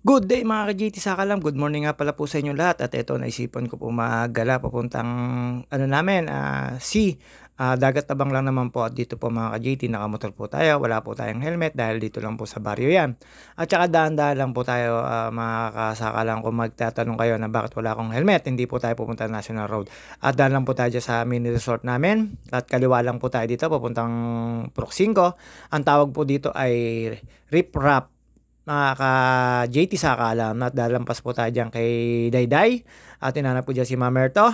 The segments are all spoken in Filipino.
Good day mga ka-GT Sakalam, good morning nga pala po sa inyo lahat at ito naisipan ko po maggala papuntang dagat tabang lang naman po at dito po mga ka-GT nakamotor po tayo, wala po tayong helmet dahil dito lang po sa baryo yan. At saka dahan-dahan lang po tayo mga kasakalam kung magtatanong kayo na bakit wala akong helmet, hindi po tayo pupunta National Road. At dahan lang po tayo sa mini resort namin at kaliwa lang po tayo dito papuntang Purok 5. Ang tawag po dito ay Rip Rap mga ka-JT Sakalam at dalampas po tayo dyan kay Dayday at tinanap po dyan si Mamerto.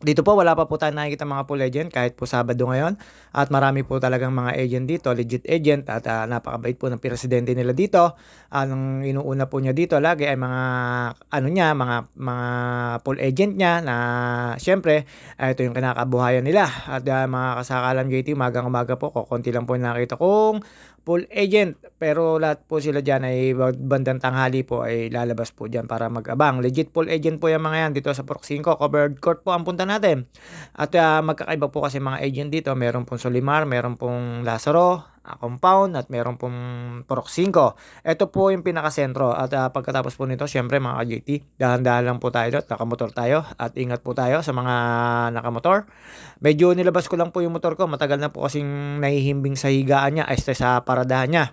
Dito po wala pa po tayo nakikita mga pool agent kahit po Sabado ngayon at marami po talagang mga agent dito, legit agent at napakabait po ng presidente nila dito. Ang inuuna po niya dito lagi ay mga pool agent niya na syempre ito yung kinakabuhayan nila at mga kasakalam JT umagang umaga po konti lang po nakita kong pool agent pero lahat po sila dyan ay bandang tanghali po ay lalabas po dyan para mag-abang. Legit pool agent po yung mga yan dito sa Purok 5, covered court po ang punta natin. At magkakaiba po kasi mga agent dito, meron pong Solimar, meron pong Lazaro, compound at meron pong Purok 5. Ito po yung pinakasentro at pagkatapos po nito syempre mga ka-JT, dahan-dahan lang po tayo at nakamotor tayo at ingat po tayo sa mga nakamotor. Medyo nilabas ko lang po yung motor ko, matagal na po kasing nahihimbing sa higaan niya ay sa paradahan niya.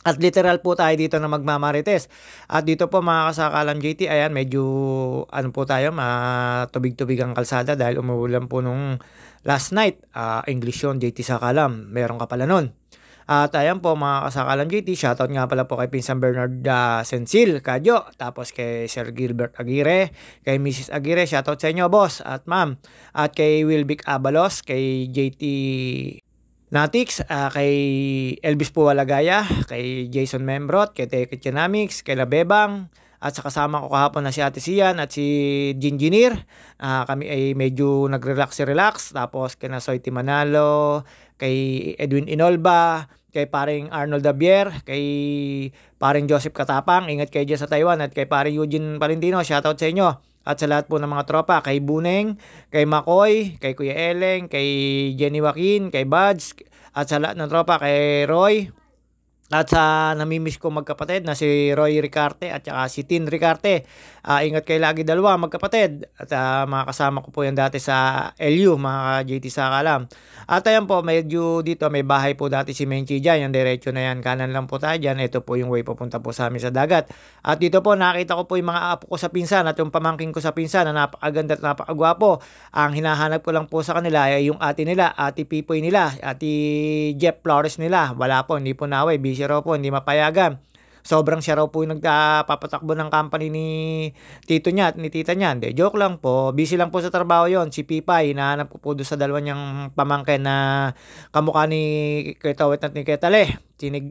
At literal po tayo dito na magmamarites. At dito po mga kasakalam JT, ayan medyo po tayo, matubig-tubig ang kalsada dahil umuulan po nung last night. English yun JT Sakalam, meron ka pala nun. At ayan po mga kasakalam JT, shoutout nga pala po kay Pinsan Bernard Sensil Kadyo, tapos kay Sir Gilbert Aguirre, kay Mrs. Aguirre, shoutout sa inyo boss at ma'am. At kay Wilbic Abalos, kay JT Natix, kay Elvis Puwalagaya, kay Jason Membrot, kay Teke Chinamics, kay Labebang, at sa kasama ko kahapon na si Ate Sian at si Ginginir. Kami ay medyo nag-relax, tapos kay Nasoy Timanalo, kay Edwin Inolba, kay paring Arnold Dabier, kay paring Joseph Katapang, ingat kayo dyan sa Taiwan, at kay paring Eugene Palentino, shoutout sa inyo. At sa lahat po ng mga tropa, kay Buneng, kay Makoy, kay Kuya Eleng, kay Jenny Joaquin, kay Buds, at sa lahat ng tropa, kay Roy, at sa namimiss ko magkapatid na si Roy Ricarte at saka si Tin Ricarte. Ingat kayo lagi dalawa magkapatid. At mga kasama ko po yan dati sa LU, mga JT Sakalam. At ayan po, medyo dito may bahay po dati si Menchi dyan. Yung diretso na yan, kanan lang po tayo dyan. Ito po yung way papunta po sa amin sa dagat. At dito po nakita ko po yung mga apo ko sa pinsan at yung pamangking ko sa pinsan na napakaganda at napakagwapo. Ang hinahanap ko lang po sa kanila ay yung ate nila, ate Pipoy nila, ate Jeff Flores nila. Wala po, hindi po naway, busy raw po, hindi mapayagan. Sobrang siya raw po yung nagpapatakbo ng company ni tito niya at ni tita niya. Hindi, joke lang po. Busy lang po sa trabaho yon. Si Pipay, hinahanap ko po doon sa dalawa niyang pamangkin na kamukha ni Ketawet at ni Ketale.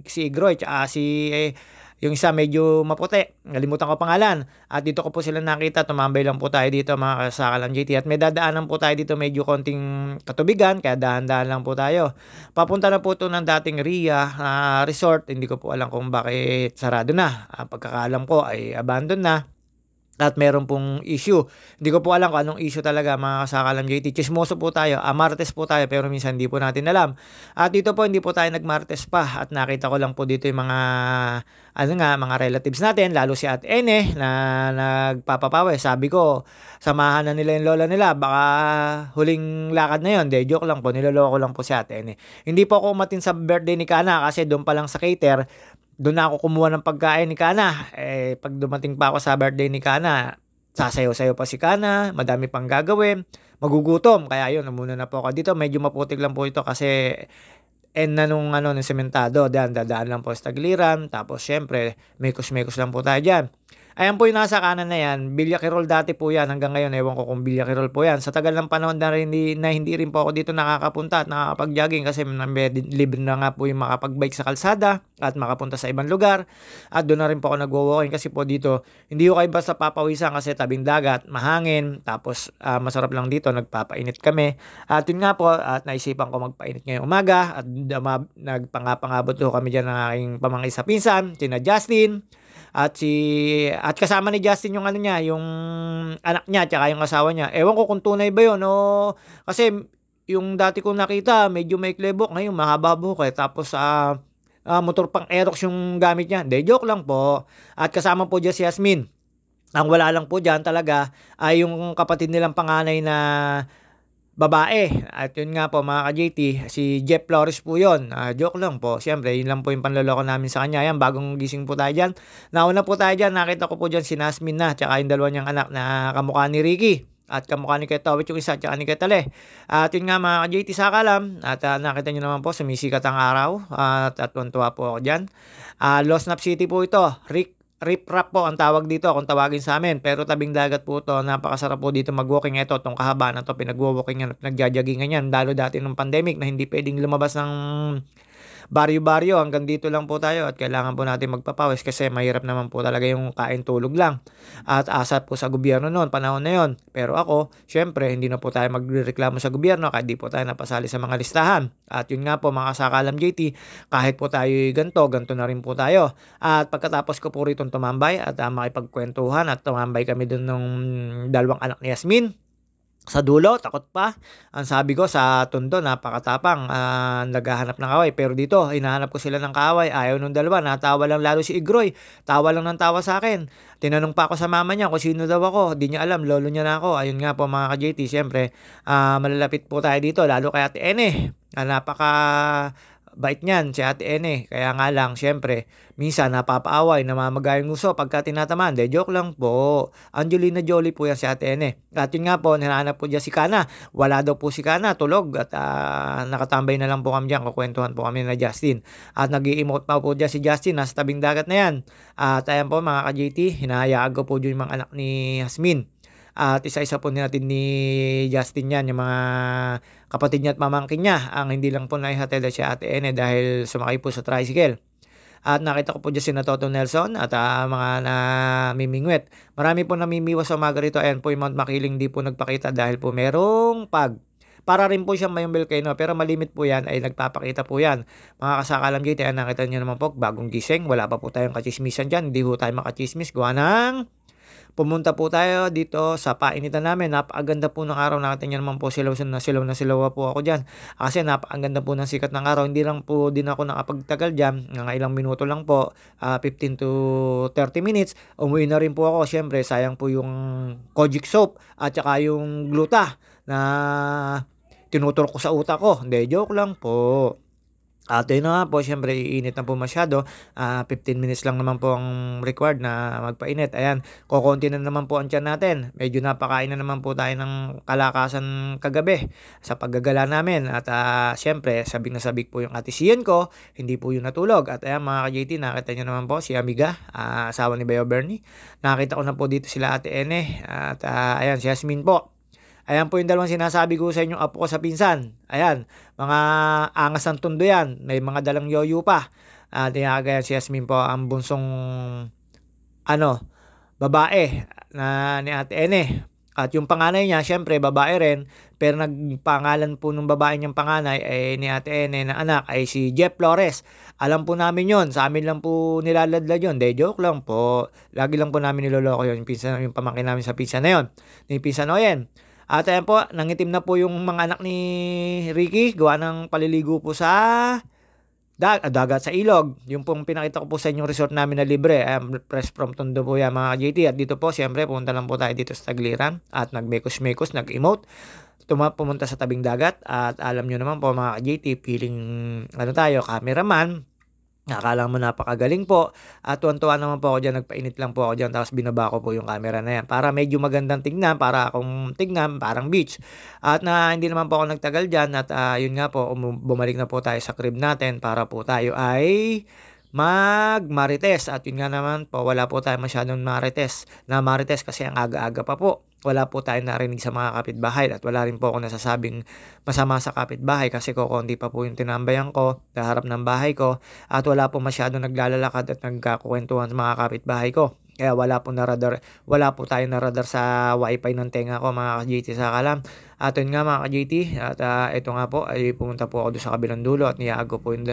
Si Igroy, tsaka yung isa medyo maputi, nalimutan ko pangalan. At dito ko po sila nakita, tumambay lang po tayo dito mga kasakalam JT. At may dadaanan po tayo dito medyo konting katubigan, kaya dahan-dahan lang po tayo. Papunta na po ito ng dating RIA resort, hindi ko po alam kung bakit sarado na. Pagkakaalam ko ay abandon na. At meron pong issue. Hindi ko po alam kung anong issue talaga mga kasakalam JT. Chismoso po tayo. Martes po tayo pero minsan hindi po natin alam. At dito po hindi po tayo nagmartes pa. At nakita ko lang po dito yung mga relatives natin. Lalo si Ate Ene na nagpapapawe. Sabi ko, samahan na nila yung lola nila. Baka huling lakad na yun. De, joke lang po. Niloloko lang po si Ate Ene. Hindi po ako umatin sa birthday ni Kana kasi doon pa lang sa cater. Doon na ako kumuha ng pagkain ni Kana. Pag dumating pa ako sa birthday ni Kana, sasayaw-sayaw pa si Kana, madami pang gagawin, magugutom. Kaya yun, muna na po ako dito. Medyo maputik lang po ito kasi nung sementado. Dadaan lang po sa Tagliran. Tapos syempre, mekos-mekos lang po tayo dyan. Ayan po yung nasa kanan na yan. Bilyakirol dati po yan. Hanggang ngayon, ewan ko kung Bilyakirol po yan. Sa tagal ng panahon na hindi rin po ako dito nakakapunta at nakakapag-jogging kasi libre na nga po yung makapag-bike sa kalsada at makapunta sa ibang lugar. At doon na rin po ako nagwo-walking kasi po dito, hindi ko kayo basta papawisan kasi tabing dagat, mahangin, tapos masarap lang dito, nagpapainit kami. At yun nga po, at naisipan ko magpainit ngayong umaga at nagpangabot ko kami dyan ng aking pamangkin sa pinsan, sina Justin. At kasama ni Justin yung yung anak niya tsaka yung asawa niya. Ewan ko kung tunay ba yun o kasi yung dati kong nakita medyo may klebok, ngayon mahaba buhok tapos motor pang Aerox yung gamit niya. Hindi, joke lang po. At kasama po diyan si Yasmin. Ang wala lang po diyan talaga ay yung kapatid nilang panganay na babae. At yun nga po mga ka-JT, si Jeff Flores po yun. Joke lang po. Siyempre, yun lang po yung panloloko namin sa kanya. Yan, bagong gising po tayo dyan. Nauna po tayo dyan. Nakita ko po dyan si Nasmin na, tsaka yung dalawa niyang anak na kamukha ni Ricky. At kamukha ni Ketowit yung isa, tsaka ni Ketale. At yun nga mga ka-JT sa kalam. At nakita nyo naman po, sumisikat ang araw. At tuwa po ako dyan. Lost Nap City po ito. Rip Rap po ang tawag dito kung tawagin sa amin. Pero tabing dagat po ito. Napakasarap po dito mag-walking. Ito, itong kahabaan na ito, pinag-walking yan, pinag-joggingan yan. Lalo dati nung pandemic na hindi pwedeng lumabas ng baryo-baryo. Hanggang dito lang po tayo at kailangan po natin magpapawis kasi mahirap naman po talaga yung kain tulog lang. At asa po sa gobyerno noon, panahon na yon. Pero ako, syempre, hindi na po tayo magreklamo sa gobyerno kahit di po tayo napasali sa mga listahan. At yun nga po mga kasakalam JT, kahit po tayo ganto na rin po tayo. At pagkatapos ko po rito tumambay at makipagkwentuhan at tumambay kami dun ng dalawang anak ni Yasmin. Sa dulo, takot pa. Ang sabi ko sa Tondo, napakatapang, naghahanap ng kaway. Pero dito, hinahanap ko sila ng kaway. Ayaw nung dalawa, natawa lang lalo si Igroy. Tawa lang ng tawa sa akin. Tinanong pa ako sa mama niya kung sino daw ako. Di niya alam, lolo niya na ako. Ayun nga po mga ka-JT, siyempre, malalapit po tayo dito, lalo kay Ate Ene. Napaka bait niyan si Ate Ene. Kaya nga lang, syempre, minsan napapaaway, namamagayang gusto pagka tinatamaan. De, joke lang po. Angelina Jolie po yan si Ate Ene. At yun nga po, hinahanap po dyan si Kana. Wala daw po si Kana, tulog. At nakatambay na lang po kami dyan. Kukwentuhan po kami na Justin. At nag-i-emote pa po dyan si Justin. Nasa tabing dagat na yan. At ayan po mga ka-JT, hinahayaan ko po dyan yung mga anak ni Yasmin. At isa-isa po natin ni Justin yan, yung mga kapatid niya at mamangkin niya. Ang hindi lang po naihatid si Ate Ene dahil sumakay po sa tricycle. At nakita ko po dyan si Toto Nelson at mga namimingwit. Marami po namimiwas sa umaga rito. Ayan po yung Mount Makiling di po nagpakita dahil po merong para rin po siyang may volcano pero malimit po yan ay nagpapakita po yan. Mga kasakalam dito, nakita nyo naman po, bagong gising. Wala pa po tayong kachismisan dyan. Hindi po tayo makachismis. Gawa ng pumunta po tayo dito sa painitan namin. Napakaganda po ng araw. Nakita niyo naman po silaw na silaw po ako dyan. Kasi napakaganda po ng sikat ng araw. Hindi lang po din ako nakapagtagal dyan. Nga ilang minuto lang po. 15 to 30 minutes. Umuwi na rin po ako. Siyempre, sayang po yung Kojic soap at saka yung gluta na tinuturo ko sa utak ko. Hindi, joke lang po. At yun na nga po, syempre iinit na po masyado. 15 minutes lang naman po ang required na magpainit. Ayan, kukunti na naman po ang tiyan natin. Medyo napakain na naman po tayo ng kalakasan kagabi sa paggagala namin. At syempre, sabik na sabik po yung atisiyan ko. Hindi po yung natulog. At ayan mga ka-JT, nakita nyo naman po si Amiga, asawa ni Bayo Bernie. Nakita ko na po dito sila Ate Ene. At ayan, si Yasmin po. Ayan po yung dalawang sinasabi ko sa inyong apo ko sa pinsan. Ayan, mga angas ng tundo yan. May mga dalang yoyo pa. Tinagayan si Yasmin po ang bunsong babae na ni Ate Ene. At yung panganay niya, syempre babae rin. Pero nagpangalan po ng babae niyang panganay ay ni Ate Ene na anak ay si Jeff Flores. Alam po namin yon. Sa amin lang po nilaladlad yun. De, joke lang po. Lagi lang po namin niloloko yun. Yung pamangkin namin sa pinsan na yun. Ni pinsan Oyen. At ayan po, nangitim na po yung mga anak ni Ricky. Gawa ng paliligo po sa dagat sa ilog. Yung pong pinakita ko po sa inyong resort namin na libre. Press from Tondo po yan mga JT. At dito po, siyempre, pumunta lang po tayo dito sa Tagliran. At nag-mekos-mekos, nag-emote. Pumunta sa tabing dagat. At alam nyo naman po mga JT, feeling cameraman. Akala mo napakagaling po. At tuwan-tuwa naman po ako dyan. Nagpainit lang po ako dyan. Tapos binaba ko po yung camera na yan. Para medyo magandang tignan. Para akong tignan. Parang beach. At hindi naman po ako nagtagal dyan. At yun nga po. Bumalik na po tayo sa crib natin. Para po tayo ay mag-marites. At yun nga naman po. Wala po tayo masyadong marites kasi ang aga-aga pa po. Wala po tayong narinig sa mga kapitbahay at wala rin po ako nasasabing masama sa kapitbahay kasi kukunti pa po yung tinambayan ko sa harap ng bahay ko at wala po masyadong naglalakad at nagkakwentuhan sa mga kapitbahay ko. Kaya wala po tayong naradar sa wifi ng tenga ko mga ka-JT sa kalam. At yun nga mga ka-JT at ito nga po ay pumunta po ako doon sa kabilang dulo at niyaago po yung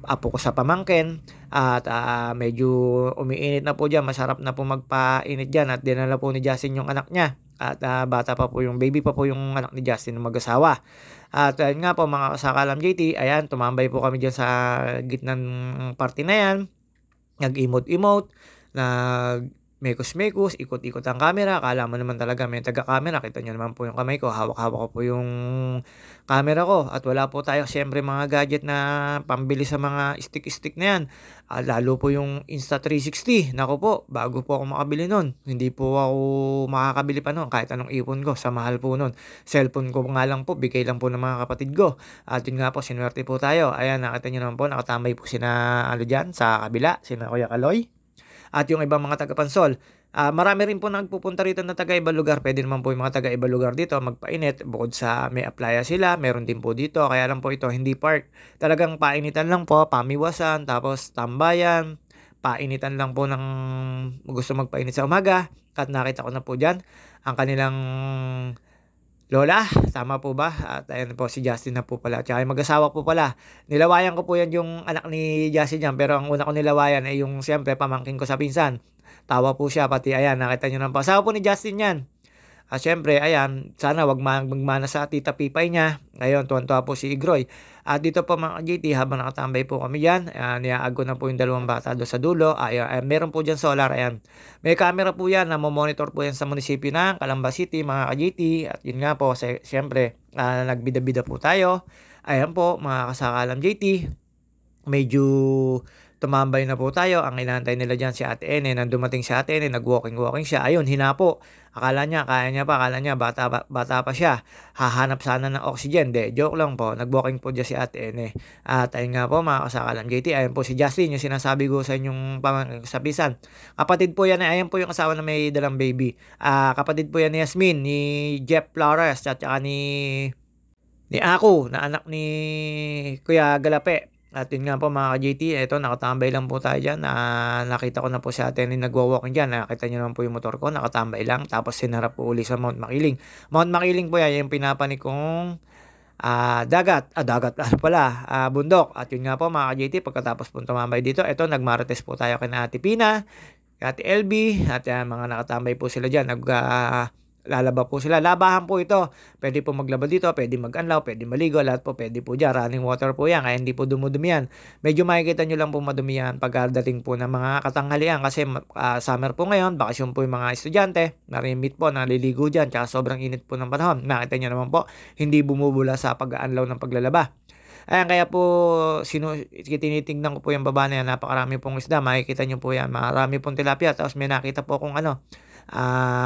apo ko sa pamangkin at medyo umiinit na po dyan. Masarap na po magpainit dyan at dinala po ni Justin yung anak niya. at bata pa po yung baby pa po yung anak ni Justin ng mag-asawa. At ayun nga po mga kasakalam JT, ayan tumambay po kami diyan sa gitnang party na yan. Nag-emote-emote, nag-mekos-mekos, ikot-ikot ang camera. Akala mo naman talaga may taga-camera. Kita niyo naman po yung kamay ko, hawak-hawak ko po yung camera ko. At wala po tayo siyempre mga gadget na pambili sa mga stick-stick na yan. Lalo po yung Insta360. Naku po, bago po ako makabili nun. Hindi po ako makakabili pa nun kahit anong ipon ko. Sa mahal po nun. Cellphone ko nga lang po, bigay lang po ng mga kapatid ko. At yun nga po, sinuwerte po tayo. Ayan, nakita nyo naman po, nakatambay po sina dyan sa kabila, sina Kuya Kaloy. At yung ibang mga taga-Pansol. Marami rin po nagpupunta rito na taga-ibang lugar. Pwede naman po yung mga taga-ibang lugar dito magpainit. Bukod sa may playa sila, meron din po dito. Kaya lang po ito, hindi park. Talagang painitan lang po, pamiwasan, tapos tambayan. Painitan lang po ng gusto magpainit sa umaga. At nakita ko na po dyan ang kanilang lola, tama po ba? At ayan po si Justin na po pala. Tsaka yung mag-asawa po pala. Nilawayan ko po yan yung anak ni Justin dyan. Pero ang una ko nilawayan ay yung siyempre pamangkin ko sa pinsan. Tawa po siya pati ayan nakita nyo ng pasawa po ni Justin yan. Siyempre ayan sana wag magmana sa tita Pipay niya. Ngayon tuwan-tuwa po si Igroy. At dito po mga JT habang nakatambay po kami dyan. Niaago na po yung dalawang bata doon sa dulo. Meron po dyan solar. Ayan. May camera po yan na monitor po yan sa munisipyo ng Calamba City mga ka-JT. At yun nga po siyempre nagbida-bida po tayo. Ayan po mga kasakalam JT. Medyo tumambay na po tayo. Ang inaantay nila dyan si Ate Ene. Nang dumating si Ate Ene, nag-walking siya. Ayun, hinapo. Akala niya, kaya niya pa. Akala niya, bata pa siya. Hahanap sana ng oxygen. De, joke lang po. Nag-walking po dyan si Ate Ene. At ayun nga po, mga kasakalan JT. Ayun po si Justin, yung sinasabi ko sa inyong kasabisan. Kapatid po yan. Ayun po yung asawa na may dalang baby. Kapatid po yan ni Yasmin, ni Jeff Flores, at saka ni Ako, na anak ni Kuya Galape. At yun nga po mga ka-JT, eto nakatambay lang po tayo dyan. Nakita ko na po si Ate Ene nagwa-walking dyan. Nakita nyo naman po yung motor ko, nakatambay lang. Tapos sinarap po uli sa Mount Makiling. Mount Makiling po yan, yung pinapanik kong dagat. Ano pala, bundok. At yun nga po mga ka-JT, pagkatapos po tumambay dito, eto nagmarites po tayo kay Ate Pina, kay Ate LB, at mga nakatambay po sila dyan. Lalaba po sila. Labahan po ito. Pwede po maglaba dito, pwede mag-anlaw, pwede maligo, lahat po pwede po dyan. Running water po yan, kaya hindi po dumudumi yan. Medyo makikita nyo lang po madumi yan pagdating po ng mga katanghalian kasi summer po ngayon, bakasyon po yung mga estudyante, narimit po, naliligo dyan, tsaka sobrang init po ng panahon. Nakita nyo naman po, hindi bumubula sa pag-aanlaw ng paglalaba. Ayan, kaya po tinitingnan ko po yung baba na yan, napakarami pong isda, makikita nyo po yan, marami pong tilapia, tapos may nakita po kung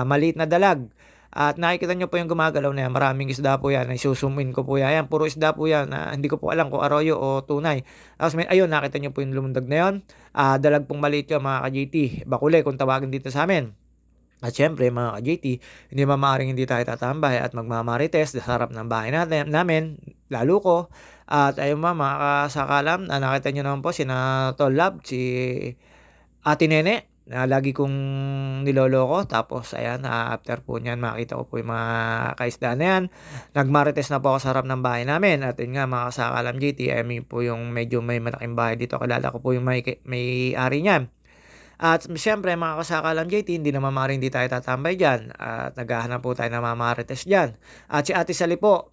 maliit na dalag. At nakikita nyo po yung gumagalaw na yan. Maraming isda po yan. Isusumin ko po yan. Ayan, puro isda po yan. Hindi ko po alam kung arroyo o tunay. Tapos ayun, nakita nyo po yung lumundag na yun. Dalag pong maliit yun mga ka-JT. Bakule kung tawagin dito sa amin. At syempre mga ka-JT, hindi mamaaring hindi tayo tatambay at magmamarites sa harap ng bahay namin. Lalo ko. At ayun mga kasakalam, nakita nyo naman po sina Tol Lab, si Ate Nene. Lagi kong niloloko. Tapos ayan, after po niyan makita ko po yung mga kaisda na yan. Nagmarites na po ako sa harap ng bahay namin. At yun nga mga kasakalam JT, I mean po yung medyo may malaking bahay dito. Kilala ko po yung may-ari niyan. At siyempre mga kasakalam JT, hindi naman maaaring hindi tayo tatambay dyan. At naghahanap po tayo ng mamarites dyan. At si Ate Sally po,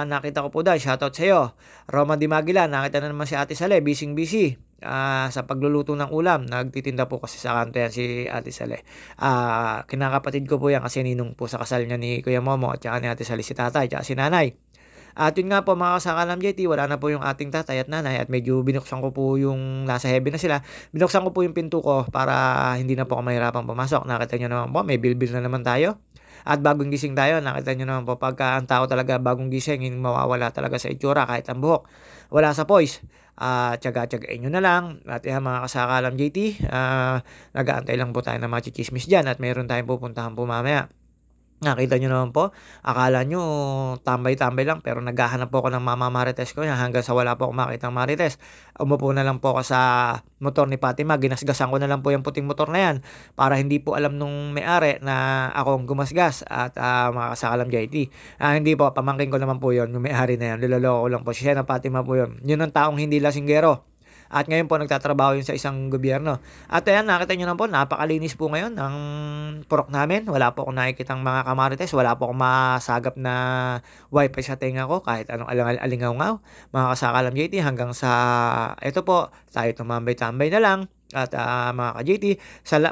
nakita ko po dahil, shoutout sa iyo. Roma Di Maguila, nakita na naman si Ate Sally, busy sa pagluluto ng ulam. Nagtitinda po kasi sa kanto yan si Ate Sally. Kinakapatid ko po yan kasi ninong po sa kasal niya ni Kuya Momo at saka ni Ate Sally si tatay at si nanay. At yun nga po mga kasakalam JT, wala na po yung ating tatay at nanay at medyo binuksan ko po yung nasa heaven na sila. Binuksan ko po yung pinto ko para hindi na po ako mahirapang pumasok. Nakita nyo naman po, may bilbil na naman tayo. At bagong gising tayo, nakita nyo naman po, pagka ang tao talaga bagong gising, hindi mawawala talaga sa itsura kahit ang buhok. Wala sa poise. Tsaga-tsagain nyo na lang. At yan mga kasakalam JT, nag-aantay lang po tayo ng mga chichismis dyan at mayroon tayong pupuntahan po mamaya. Nakita nyo naman po, akala nyo tambay-tambay lang pero naghahanap po ako ng mamamarites ko hanggang sa wala po akong makitang marites. Umupo na lang po ako sa motor ni Fatima, ginasgasan ko na lang po yung puting motor na yan para hindi po alam nung may-ari na ako ang gumasgas at mga kasakalam JT. Hindi po, pamangkin ko naman po yun, yung may-ari na yan, niloloko ko lang po siya na Fatima po yun. Yun ang taong hindi lasinggero. At ngayon po nagtatrabaho yun sa isang gobyerno. At ayan, nakita niyo na po, napakalinis po ngayon ng purok namin. Wala po akong nakikitang mga kamarites, wala po akong masagap na wifi sa tenga ko kahit anong alingaw-ngaw. Mga kasakalam JT, hanggang sa ito po, tayo tumambay-tambay na lang. At mga ka-JT,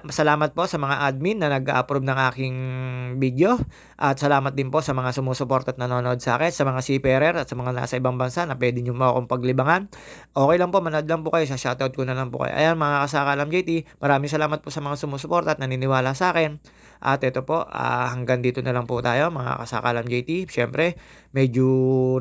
salamat po sa mga admin na nag-approve ng aking video. At salamat din po sa mga sumusuport at nanonood sa akin, sa mga seafarer at sa mga nasa ibang bansa na pwede nyo mo akong paglibangan. Okay lang po, manood lang po kayo, sa shoutout ko na lang po kayo. Ayan mga kasakalam JT, maraming salamat po sa mga sumusuport at naniniwala sa akin. At ito po, hanggang dito na lang po tayo mga kasakalam JT. Siyempre, medyo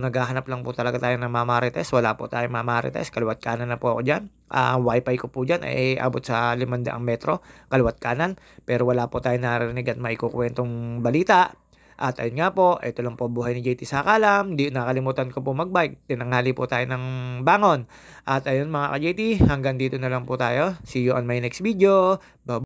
naghahanap lang po talaga tayo ng mamarites. Wala po tayong mamarites, kaliwat kanan na po ako dyan. Wifi ko po dyan ay abot sa 500 metro, kaliwat kanan. Pero wala po tayong narinig at maikukwentong balita. At ayun nga po, ito lang po buhay ni JT Sakalam. Hindi nakalimutan ko po magbike. Tinanghali po tayo ng bangon. At ayun mga ka-JT, hanggang dito na lang po tayo. See you on my next video. Bye.